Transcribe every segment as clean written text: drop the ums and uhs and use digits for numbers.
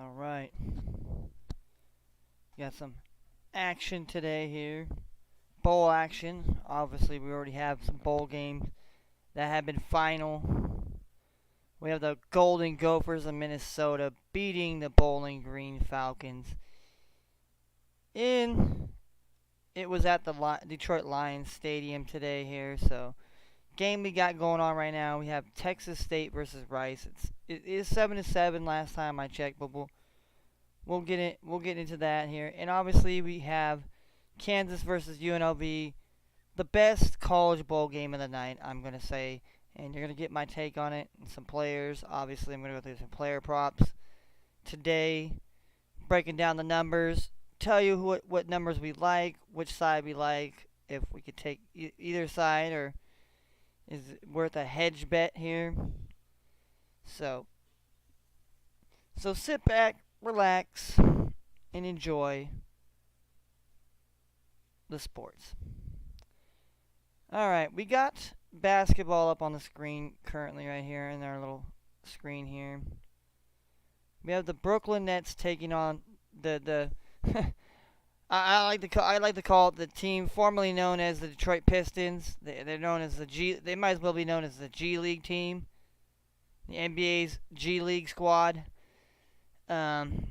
All right. Got some action today here. Bowl action. Obviously, we already have some bowl games that have been final. We have the Golden Gophers of Minnesota beating the Bowling Green Falcons. It was at the Detroit Lions Stadium today here. So, game we got going on right now. We have Texas State versus Rice. It is 7-7 last time I checked, but we'll get into that here. And obviously we have Kansas versus UNLV, the best college bowl game of the night, I'm gonna say. And you're gonna get my take on it and some players. Obviously, I'm gonna go through some player props today, breaking down the numbers, tell you what numbers we like, which side we like, if we could take either side, or is it worth a hedge bet here. So, so sit back, relax, and enjoy the sports. All right, we got basketball up on the screen currently right here in our little screen here. We have the Brooklyn Nets taking on the I like to call it the team formerly known as the Detroit Pistons. They're known as the G. They might as well be known as the G League team, the NBA's G League squad. Um,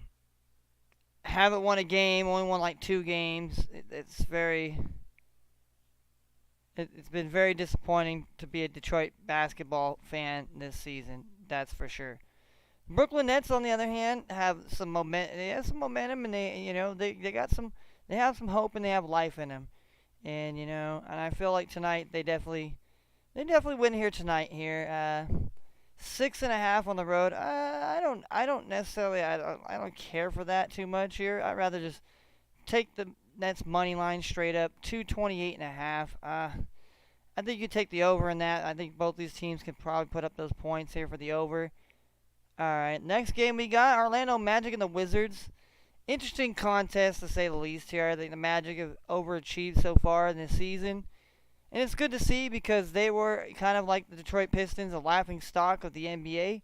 haven't won a game. Only won like 2 games. It's been very disappointing to be a Detroit basketball fan this season. That's for sure. Brooklyn Nets, on the other hand, have some momentum. They have some momentum, and they have some hope, and they have life in them. And I feel like tonight they definitely win here tonight. Here, 6.5 on the road. I don't necessarily, I don't care for that too much here. I'd rather just take the Nets money line straight up, 228.5. I think you take the over in that. I think both these teams can probably put up those points here for the over. All right, next game we got Orlando Magic and the Wizards. Interesting contest to say the least here. I think the Magic have overachieved so far in this season. And it's good to see because they were kind of like the Detroit Pistons, a laughing stock of the NBA.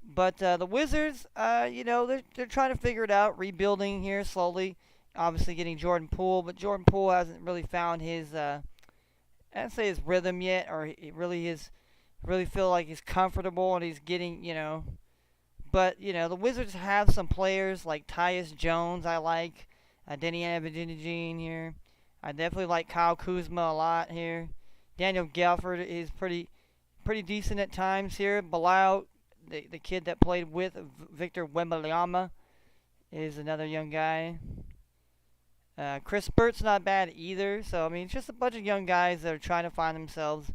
But the Wizards, they're trying to figure it out, rebuilding here slowly. Obviously getting Jordan Poole, but Jordan Poole hasn't really found his, I'd say his rhythm yet, or really feel like he's comfortable and he's getting, But, the Wizards have some players like Tyus Jones I like, Denny Abedin here. I definitely like Kyle Kuzma a lot here. Daniel Gafford is pretty decent at times here. Bilal, the kid that played with Victor Wembanyama, is another young guy. Chris Burt's not bad either. So, I mean, it's just a bunch of young guys that are trying to find themselves,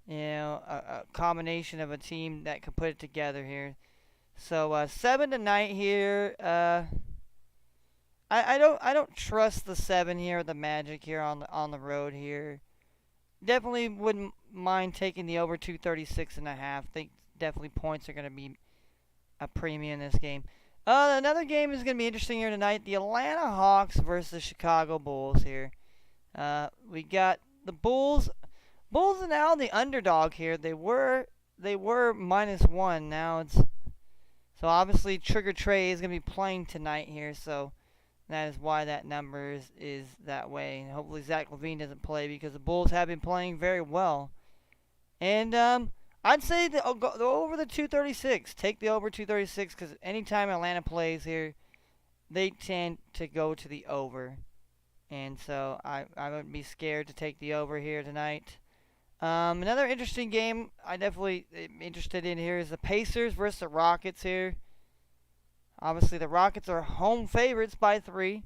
a combination of a team that can put it together here. So, 7 tonight here. I don't trust the 7 here, the Magic here on the road here. Definitely wouldn't mind taking the over 236.5. Think definitely points are going to be a premium in this game. Another game is going to be interesting here tonight. The Atlanta Hawks versus the Chicago Bulls here. We got the Bulls. Bulls are now the underdog here. They were -1. Now it's so obviously Trigger Trey is going to be playing tonight here. So that is why that number is that way. And hopefully Zach LaVine doesn't play because the Bulls have been playing very well. And I'd say go over the 236. Take the over 236 because anytime Atlanta plays here, they tend to go to the over. And so I wouldn't be scared to take the over here tonight. Another interesting game I definitely am interested in here is the Pacers versus the Rockets here. Obviously, the Rockets are home favorites by 3.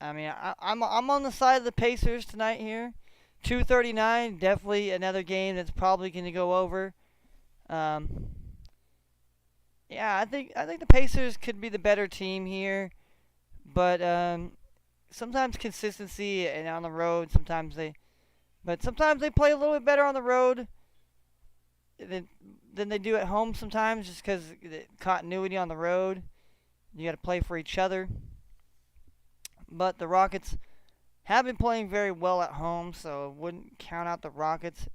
I mean, I'm on the side of the Pacers tonight here. 239, definitely another game that's probably going to go over. Yeah, I think the Pacers could be the better team here, but sometimes consistency and on the road, sometimes they play a little bit better on the road than they do at home sometimes, just because the continuity on the road. You got to play for each other. But the Rockets have been playing very well at home, so wouldn't count out the Rockets.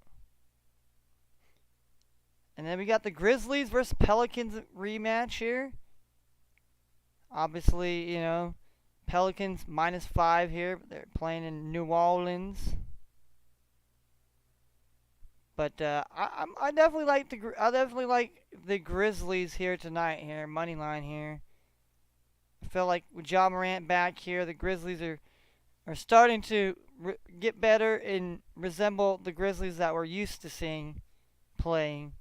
And then we got the Grizzlies versus Pelicans rematch here. Obviously, Pelicans -5 here. They're playing in New Orleans. But I definitely like the Grizzlies here tonight. Here, money line here. I feel like with Ja Morant back here, the Grizzlies are starting to get better and resemble the Grizzlies that we're used to seeing playing.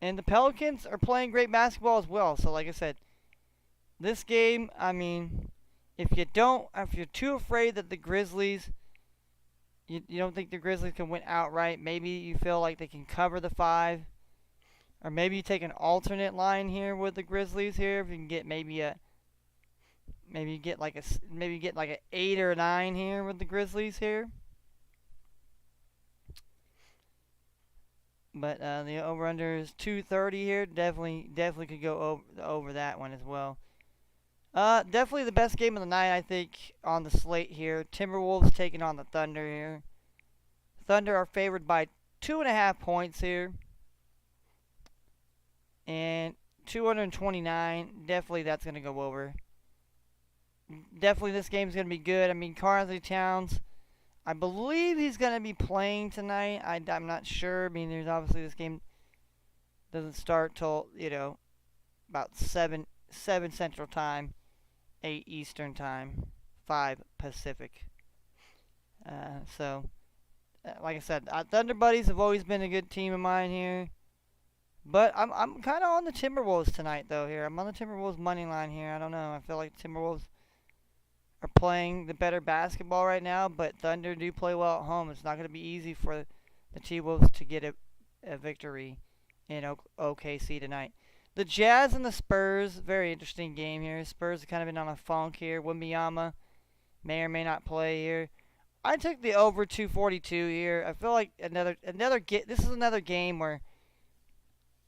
And the Pelicans are playing great basketball as well. So, like I said, this game, I mean, if you're too afraid that the Grizzlies, you don't think the Grizzlies can win outright, maybe you feel like they can cover the 5, or maybe you take an alternate line here with the Grizzlies here. If you can get maybe get like a 8 or a 9 here with the Grizzlies here. But the over/under is 230 here. Definitely could go over that one as well. Definitely the best game of the night, I think, on the slate here. Timberwolves taking on the Thunder here. Thunder are favored by 2.5 points here. And 229, definitely that's going to go over. Definitely this game's going to be good. I mean, Karl-Anthony Towns, I believe he's going to be playing tonight. I'm not sure. I mean, there's obviously this game doesn't start till, about 7 Central Time, 8 Eastern Time, 5 Pacific. Like I said, Thunder Buddies have always been a good team of mine here. But I'm kind of on the Timberwolves tonight, though, here. I'm on the Timberwolves money line here. I don't know. I feel like Timberwolves are playing the better basketball right now, but Thunder do play well at home. It's not going to be easy for the T-Wolves to get a victory in OKC tonight. The Jazz and the Spurs, very interesting game here. Spurs have kind of been on a funk here. Wembanyama may or may not play here. I took the over 242 here. I feel like this is another game where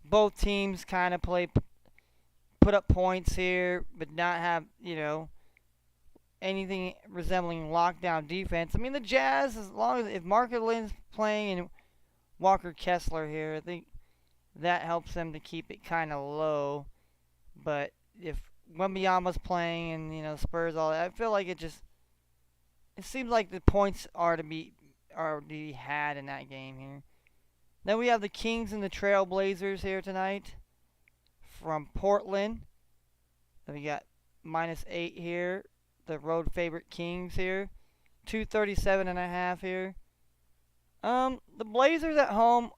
both teams kind of put up points here, but not have, anything resembling lockdown defense. I mean, the Jazz, if Mark Lynn's playing and Walker Kessler here, I think that helps them to keep it kind of low. But if Wembanyama's playing and, Spurs, all that, I feel like it seems like the points are to be had in that game here. Then we have the Kings and the Trailblazers here tonight from Portland. Then we got -8 here. The road favorite Kings here. 237.5 here. The Blazers at home,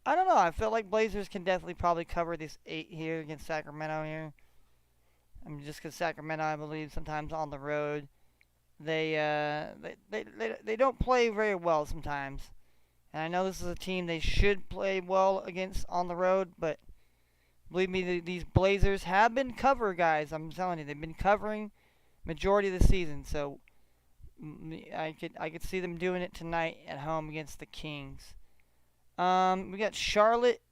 I don't know. I feel like Blazers can definitely probably cover this 8 here against Sacramento here. I mean, just because Sacramento, I believe, sometimes on the road, they don't play very well sometimes. And I know this is a team they should play well against on the road, but believe me, these Blazers have been cover guys. I'm telling you, they've been covering majority of the season. So I could see them doing it tonight at home against the Kings. We got Charlotte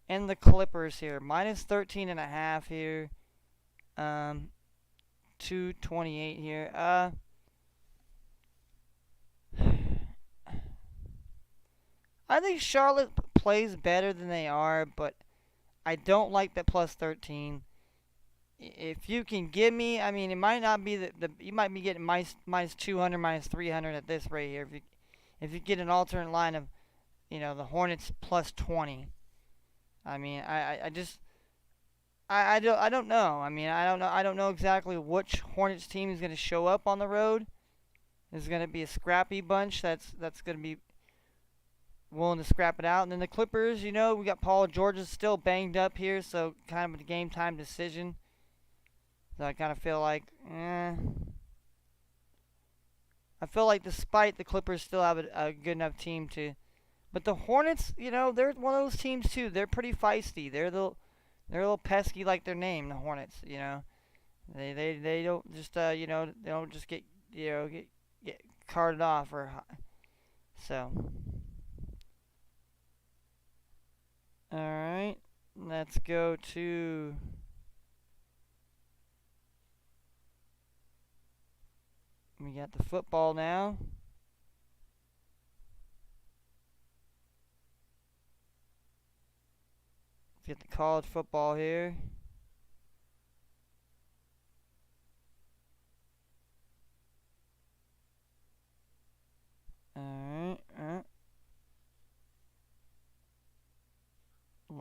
and the Clippers here, -13.5 here. 228 here. I think Charlotte plays better than they are, but I don't like that +13. If you can give me, I mean, it might not be you might be getting minus 200, -300 at this rate here. If you get an alternate line of, the Hornets +20. I mean, I don't know. I mean, I don't know exactly which Hornets team is going to show up on the road. There's going to be a scrappy bunch that's going to be willing to scrap it out. And then the Clippers, we got Paul George is still banged up here, so kind of a game time decision. So I kind of feel like, I feel like despite the Clippers still have a good enough team to, but the Hornets, they're one of those teams too. They're pretty feisty. They're a little pesky like their name, the Hornets. They don't just they don't just get carted off or so. All right, let's go to we got the football now. Let's get the college football here.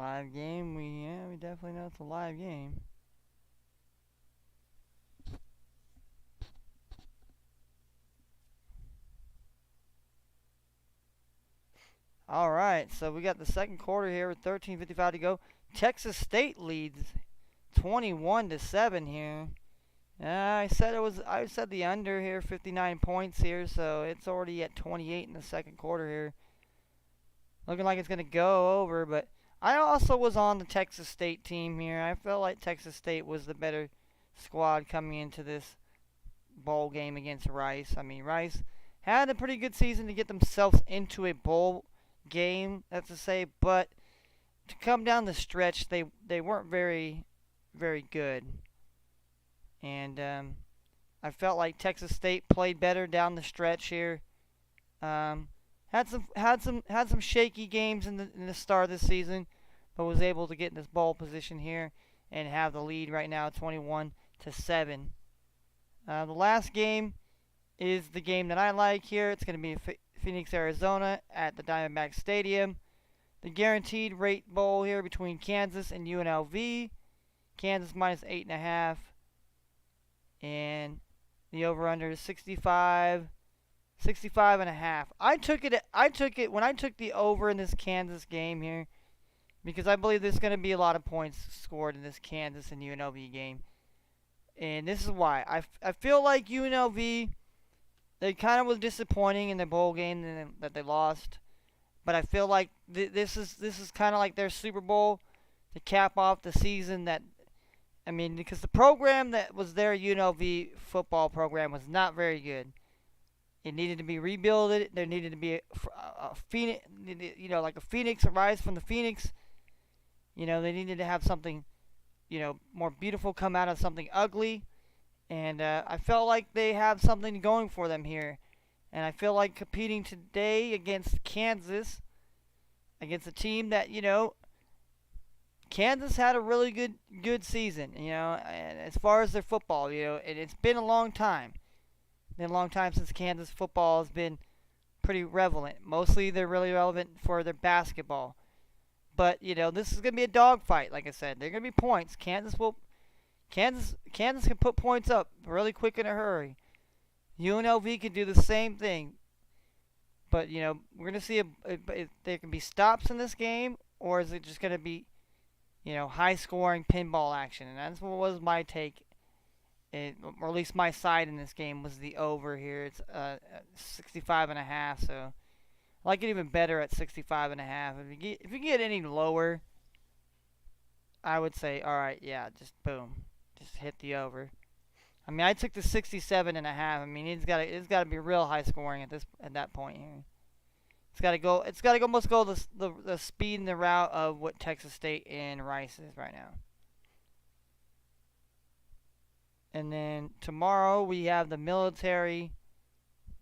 Live game. We definitely know it's a live game. All right, so we got the second quarter here with 13:55 to go. Texas State leads 21-7 here. I said the under here, 59 points here, so it's already at 28 in the second quarter here. Looking like it's going to go over, but I also was on the Texas State team here. I felt like Texas State was the better squad coming into this bowl game against Rice. I mean, Rice had a pretty good season to get themselves into a bowl game, that's to say, but to come down the stretch, they weren't very good. And I felt like Texas State played better down the stretch here. Had some shaky games in the start of the season, but was able to get in this bowl position here and have the lead right now, 21-7. The last game is the game that I like here. It's going to be Phoenix, Arizona at the Diamondback Stadium. The guaranteed rate bowl here between Kansas and UNLV. Kansas minus 8.5. And the over-under is 65 and a half. I took it when I took the over in this Kansas game here because I believe there's going to be a lot of points scored in this Kansas and UNLV game. And this is why. I feel like UNLV, they kind of was disappointing in the bowl game that they lost. But I feel like this is kind of like their Super Bowl to cap off the season because the program that was their UNLV football program was not very good. It needed to be rebuilt. There needed to be a phoenix, like a phoenix, a rise from the phoenix. They needed to have something, more beautiful come out of something ugly. And I felt like they have something going for them here. And I feel like competing today against Kansas, against a team that, Kansas had a really good season, and as far as their football, and it's been a long time. It's been a long time since Kansas football has been pretty relevant. Mostly they're really relevant for their basketball. But, this is going to be a dogfight, like I said. There are going to be points. Kansas can put points up really quick in a hurry. UNLV can do the same thing. But, we're going to see if there can be stops in this game, or is it just going to be, high-scoring pinball action. And that's what was my take, or at least my side in this game, was the over here. It's 65.5, so I like it even better at 65.5. If you get any lower, I would say, all right, yeah, just boom. Just hit the over. I mean, I took the 67.5. I mean, it's got to be real high scoring at that point here. It's got to almost go the speed and the route of what Texas State and Rice is right now. And then tomorrow we have the Military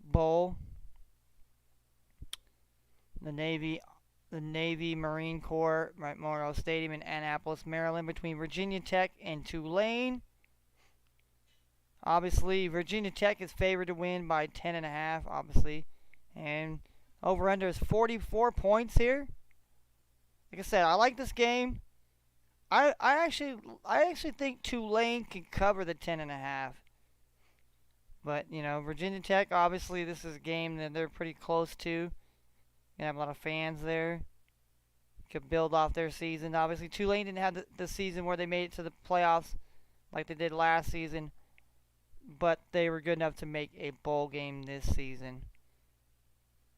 Bowl. The Navy Marine Corps Memorial Stadium in Annapolis, Maryland, between Virginia Tech and Tulane. Obviously, Virginia Tech is favored to win by 10.5, obviously. And over-under is 44 points here. Like I said, I like this game. I actually think Tulane can cover the 10.5. But, Virginia Tech, obviously, this is a game that they're pretty close to. Gonna have a lot of fans there. Could build off their season. Obviously, Tulane didn't have the season where they made it to the playoffs like they did last season. But they were good enough to make a bowl game this season.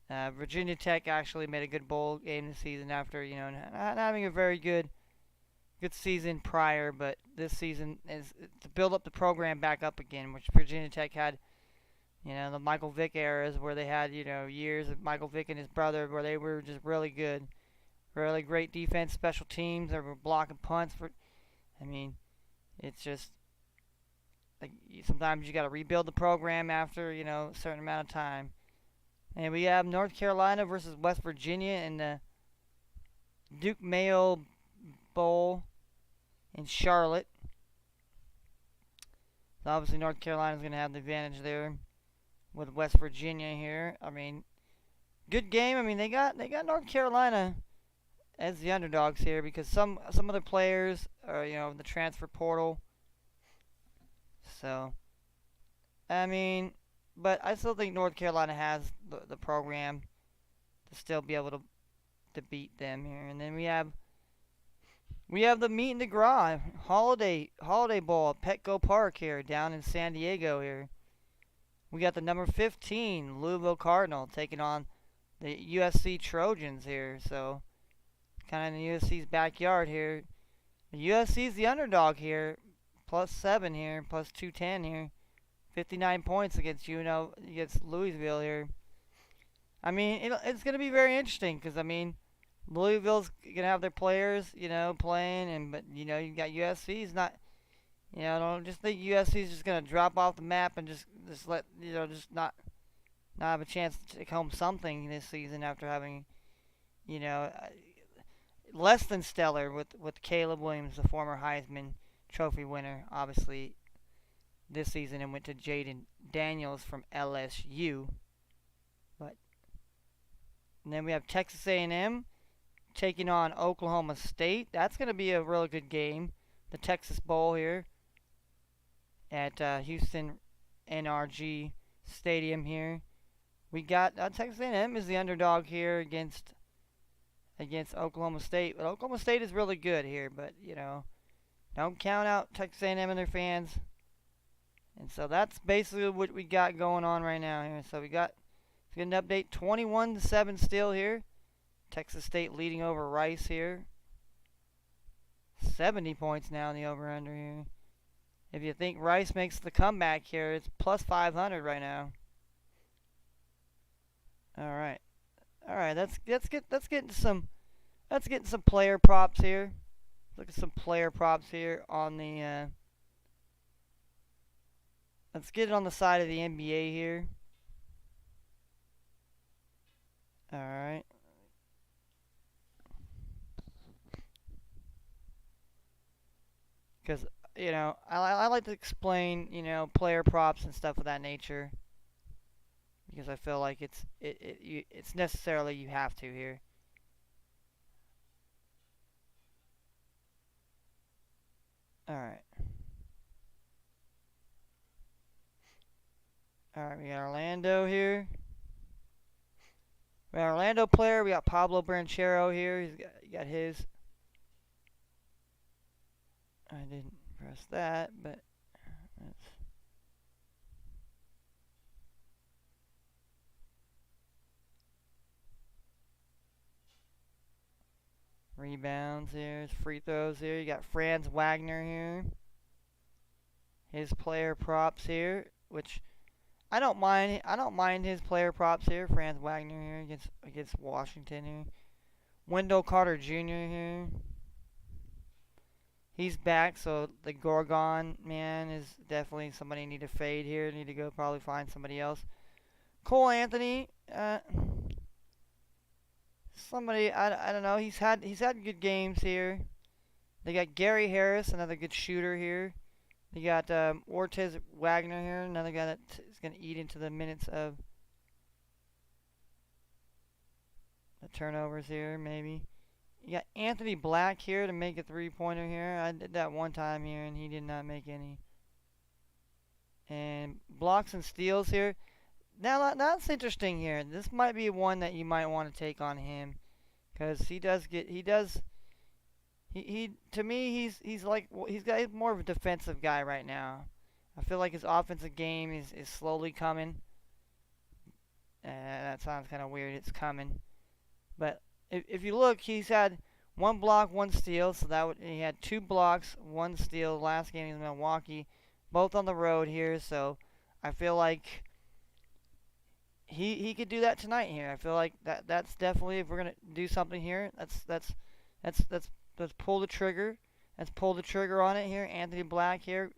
Virginia Tech actually made a good bowl game this season after, not having a very good season prior, but this season is to build up the program back up again, which Virginia Tech had, the Michael Vick eras where they had, years of Michael Vick and his brother where they were just really good. Really great defense, special teams, they were blocking punts. It's just, like, sometimes you got to rebuild the program after, a certain amount of time. And we have North Carolina versus West Virginia in the Duke Mayo Bowl in Charlotte. So obviously North Carolina's going to have the advantage there with West Virginia here. Good game. They got North Carolina as the underdogs here because some other players are in the transfer portal. So I mean, but I still think North Carolina has the program to still be able to beat them here. And then we have the meet and the gras holiday bowl at Petco Park here down in San Diego here. We got the number 15 Louisville Cardinal taking on the USC Trojans here. So kind of in the USC's backyard here. The USC's the underdog here, +7 here, +210 here. 59 points against against Louisville here. I mean, it's going to be very interesting because I mean, Louisville's going to have their players, playing, and but you got USC's not. I don't just think USC's just going to drop off the map and just let just not have a chance to take home something this season after having you know less than stellar with Caleb Williams, the former Heisman Trophy winner, obviously this season, and went to Jaden Daniels from LSU. But and then we have Texas A&M taking on Oklahoma State. That's going to be a really good game. The Texas Bowl here at Houston NRG Stadium here. We got Texas A&M is the underdog here against Oklahoma State, but Oklahoma State is really good here. But don't count out Texas A&M and their fans. And so that's basically what we got going on right now here. So we got to get an update, 21-7 still here. Texas State leading over Rice here. 70 points now in the over-under here. If you think Rice makes the comeback here, it's +500 right now. All right. Let's get into some player props here. Look at some player props here on the. Let's get it on the side of the NBA here. All right. Because I like to explain player props and stuff of that nature. Because I feel like it's necessarily you have to here. All right. All right, we got Orlando here. We got Orlando player. We got Pablo Branchero here. He got his. I didn't press that, but that's. Rebounds here, free throws here. You got Franz Wagner here. His player props here, which I don't mind. I don't mind his player props here. Franz Wagner here against Washington here. Wendell Carter Jr. here. He's back, so the Gorgon man is definitely somebody you need to fade here. Need to go probably find somebody else. Cole Anthony, somebody I don't know. He's had good games here. They got Gary Harris, another good shooter here. They got Ortiz Wagner here, another guy that is going to eat into the minutes of the turnovers here, maybe. You got Anthony Black here to make a three-pointer here. I did that one time here, and he did not make any. And blocks and steals here. Now, that's interesting here. This might be one that you might want to take on him. Because he to me, he's more of a defensive guy right now. I feel like his offensive game is slowly coming. That sounds kind of weird. It's coming. But if you look, he's had 1 block, 1 steal. So he had 2 blocks, 1 steal last game in Milwaukee, both on the road here. So I feel like he could do that tonight here. I feel like that's definitely, if we're gonna do something here, let's pull the trigger. Let's pull the trigger on it here. Anthony Black here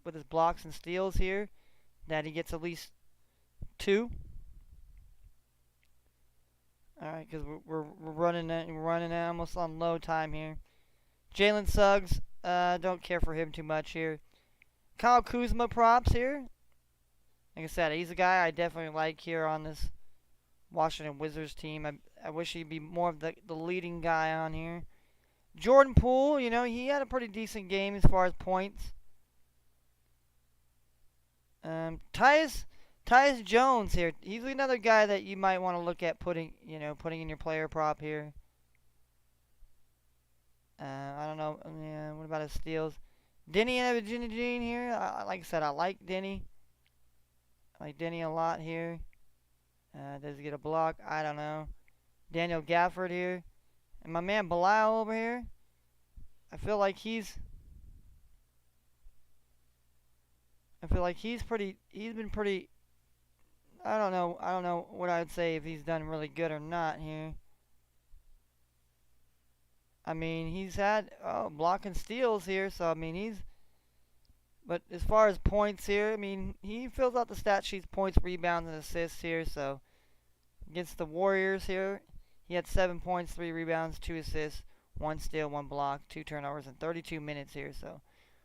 with his blocks and steals here, that he gets at least 2. All right, because we're running almost on low time here. Jalen Suggs, don't care for him too much here. Kyle Kuzma props here. Like I said, he's a guy I definitely like here on this Washington Wizards team. I wish he'd be more of the leading guy on here. Jordan Poole, he had a pretty decent game as far as points. Tyus Jones here. He's another guy that you might want to look at putting in your player prop here. I don't know. Yeah, what about his steals? Denny Jean here. Like I said, I like Denny. I like Denny a lot here. Does he get a block? I don't know. Daniel Gafford here. And my man Bilal over here. I feel like he's he's been pretty, I don't know what I'd say if he's done really good or not here. I mean, he's had block and steals here, so I mean but as far as points here, I mean, he fills out the stat sheets, points, rebounds, and assists here. So against the Warriors here, he had 7 points, 3 rebounds, 2 assists, 1 steal, 1 block, 2 turnovers, and 32 minutes here. So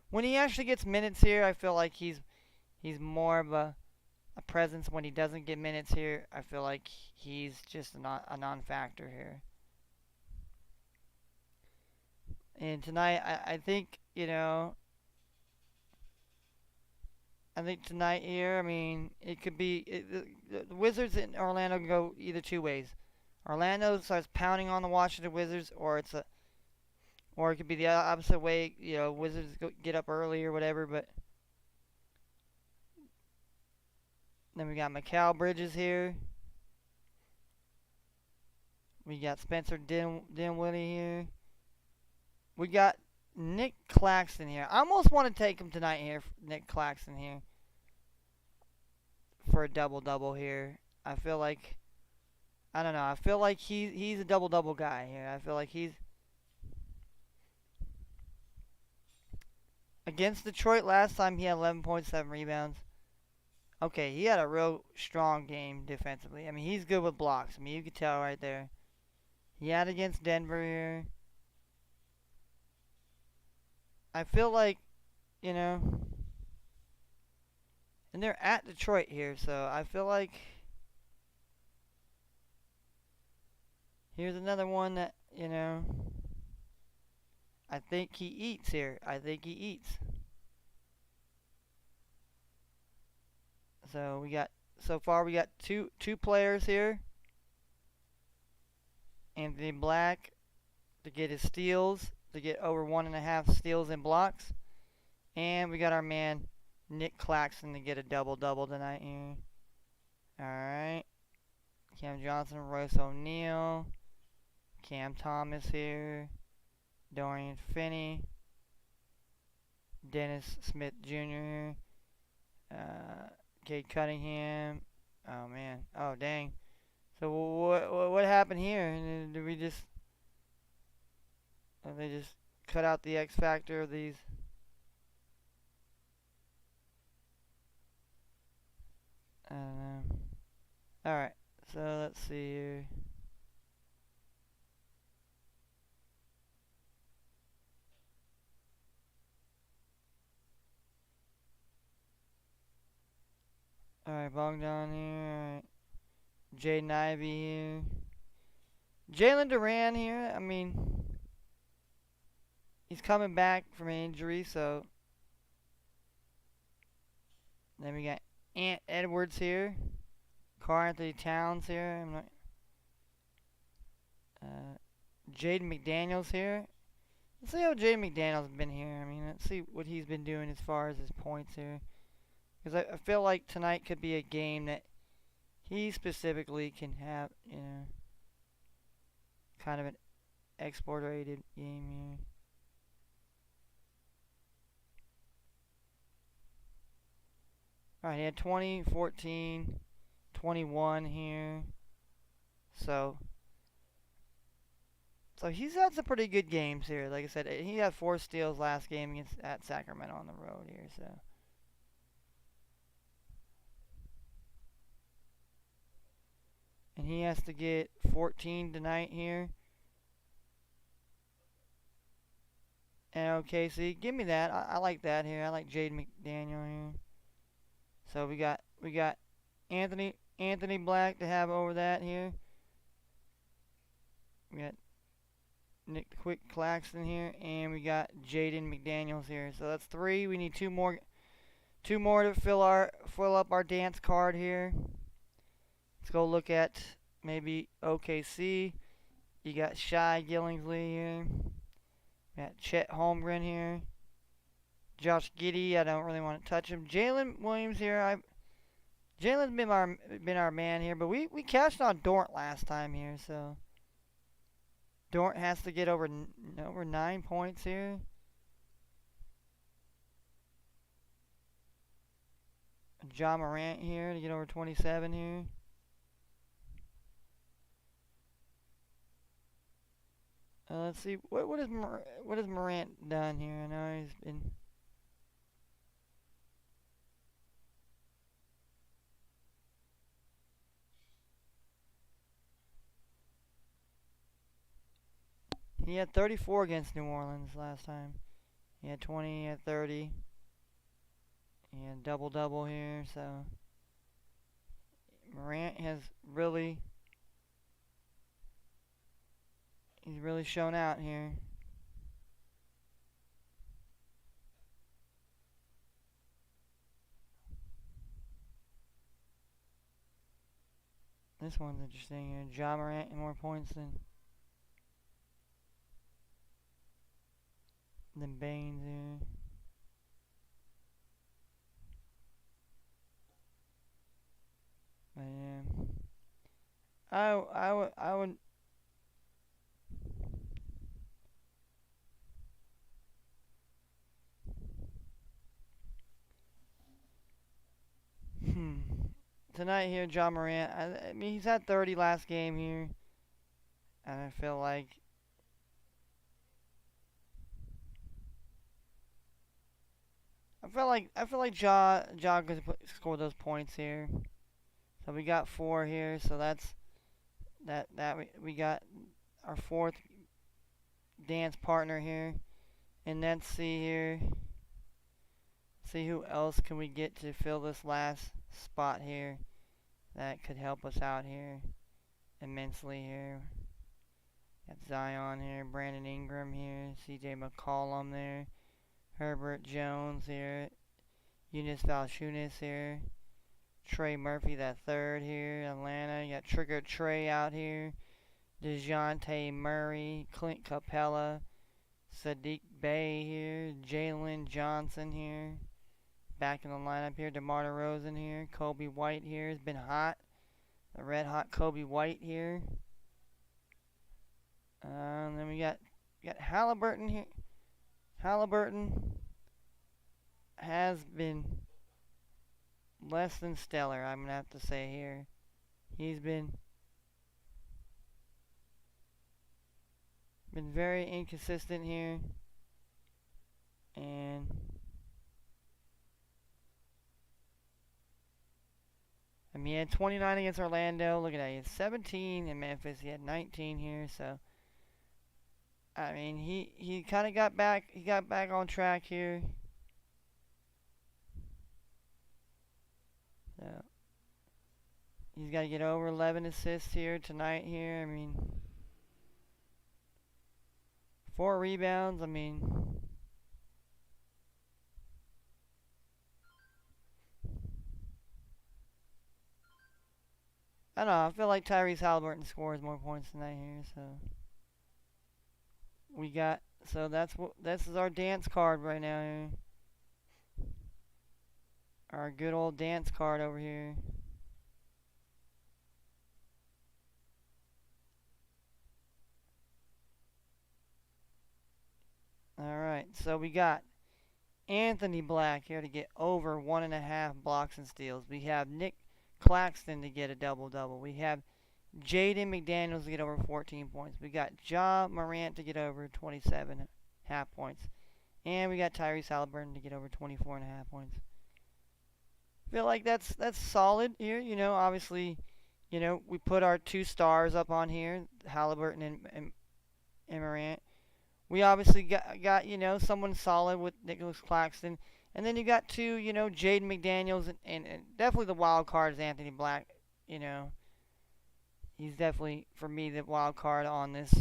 when he actually gets minutes here, I feel like he's more of a presence. When he doesn't get minutes here, I feel like he's just a non-factor here. And tonight, I think, I think tonight here, I mean, it could be the Wizards in Orlando can go either two ways. Orlando starts pounding on the Washington Wizards, or it could be the opposite way. Wizards get up early or whatever. But then we got Mikal Bridges here. We got Spencer Dinwiddie here. We got Nick Claxton here. I almost want to take him tonight here, Nick Claxton here, for a double-double here. I feel like, I don't know, I feel like he's a double-double guy here. I feel like he's, against Detroit last time, he had 11.7 rebounds. Okay, he had a real strong game defensively. I mean, he's good with blocks. I mean, you can tell right there. He had against Denver here. I feel like, and they're at Detroit here, so I feel like here's another one that, I think he eats here. I think he eats. So so far we got two players here. Anthony Black to get his steals, to get over 1.5 steals and blocks. And we got our man Nick Claxton to get a double-double tonight here. Alright. Cam Johnson, Royce O'Neal, Cam Thomas here, Dorian Finney, Dennis Smith Jr., Cade Cunningham. Oh, man. Oh, dang. So what happened here? Did we just... They just cut out the X factor of these? I don't know. Alright, so let's see here. Alright, Bogdan here. Alright. Jaden Ivey here. Jalen Duran here. I mean, he's coming back from an injury, so. Then we got Ant Edwards here. Karl-Anthony Towns here. Jaden McDaniels here. Let's see how Jaden McDaniels has been here. I mean, let's see what he's been doing as far as his points here. Because I feel like tonight could be a game that he specifically can have, kind of an export-rated game here. Alright, he had 20, 14, 21 here. So he's had some pretty good games here. Like I said, he had 4 steals last game at Sacramento on the road here. So. And he has to get 14 tonight here. And OKC, give me that. I like that here. I like Jaden McDaniel here. So we got Anthony Black to have over that here. We got Nick the Quick Claxton here, and we got Jaden McDaniels here. So that's three. We need two more. Two more to fill up our dance card here. Let's go look at maybe OKC. You got Shai Gillingsley here. We got Chet Holmgren here. Josh Giddey, I don't really want to touch him. Jalen Williams here. Jalen's been our man here, but we cashed on Dort last time here, so Dort has to get over 9 points here. Ja Morant here to get over 27 here. Let's see what has Morant done here? I know he's been. He had 34 against New Orleans last time. He had 20, he had 30. He had double here, so Morant has he's really shown out here. This one's interesting here. Ja Morant more points than Baines here. But yeah, I would. Tonight here, Ja Morant. I mean, he's had 30 last game here, and I feel like Ja could score those points here. So we got 4 here. So that's we got our 4th dance partner here, and let's see here. See who else can we get to fill this last spot here that could help us out here immensely here. Got Zion here, Brandon Ingram here, CJ McCollum there, Herbert Jones here, Eunice Valanciunas here, Trey Murphy that third here, Atlanta. You got Trigger Trey out here, DeJounte Murray, Clint Capella, Sadiq Bey here, Jalen Johnson here. Back in the lineup here, DeMar DeRozan here, Kobe White here has been hot. The red hot Kobe White here. Then we got Halliburton here. Halliburton has been less than stellar, I'm gonna have to say here. He's been very inconsistent here, and I mean, he had 29 against Orlando. Look at that. He had 17 in Memphis. He had 19 here. So, I mean, he kind of got back. He got back on track here. So, he's got to get over 11 assists here tonight here. I mean, 4 rebounds. I mean, I don't know. I feel like Tyrese Halliburton scores more points tonight here. So we got. So this is our dance card right now here. Our good old dance card over here. Alright, so we got Anthony Black here to get over 1.5 blocks and steals. We have Nick Claxton to get a double-double. We have Jaden McDaniels to get over 14 points. We got Ja Morant to get over 27.5 points. And we got Tyrese Halliburton to get over 24.5 points. Feel like that's solid here. You know, obviously, you know, we put our 2 stars up on here, Halliburton and Morant. We obviously got you know, someone solid with Nicholas Claxton. And then you got 2, you know, Jaden McDaniels and definitely the wild card is Anthony Black. You know, he's definitely for me the wild card on this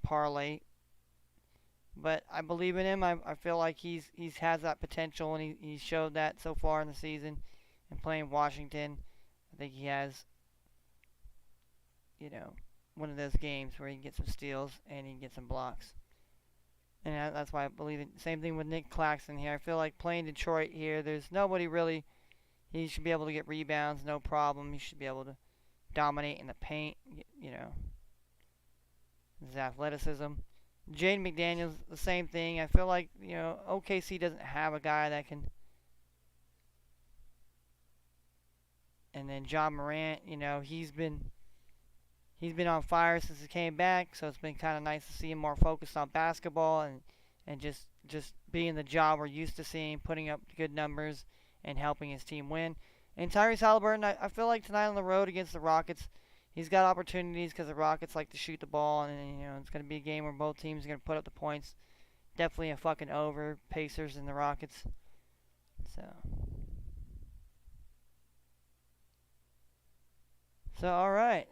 parlay. But I believe in him. I feel like he's has that potential, and he showed that so far in the season. And playing Washington, I think he has, you know, one of those games where he can get some steals and he can get some blocks. And that's why I believe it. Same thing with Nick Claxton here. I feel like playing Detroit here, there's nobody really. He should be able to get rebounds, no problem. He should be able to dominate in the paint, his athleticism. Jaden McDaniels, the same thing. I feel like, OKC doesn't have a guy that can. And then John Morant, he's been on fire since he came back, so it's been kind of nice to see him more focused on basketball and just being the job we're used to seeing, putting up good numbers and helping his team win. And Tyrese Halliburton, I feel like tonight on the road against the Rockets, he's got opportunities because the Rockets like to shoot the ball, and it's going to be a game where both teams are going to put up the points. Definitely a fucking over, Pacers and the Rockets. So all right.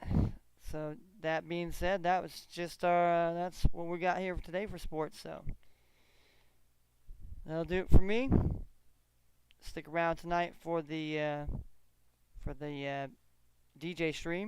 So that being said, that was just that's what we got here for today for sports. So that'll do it for me. Stick around tonight for the DJ stream.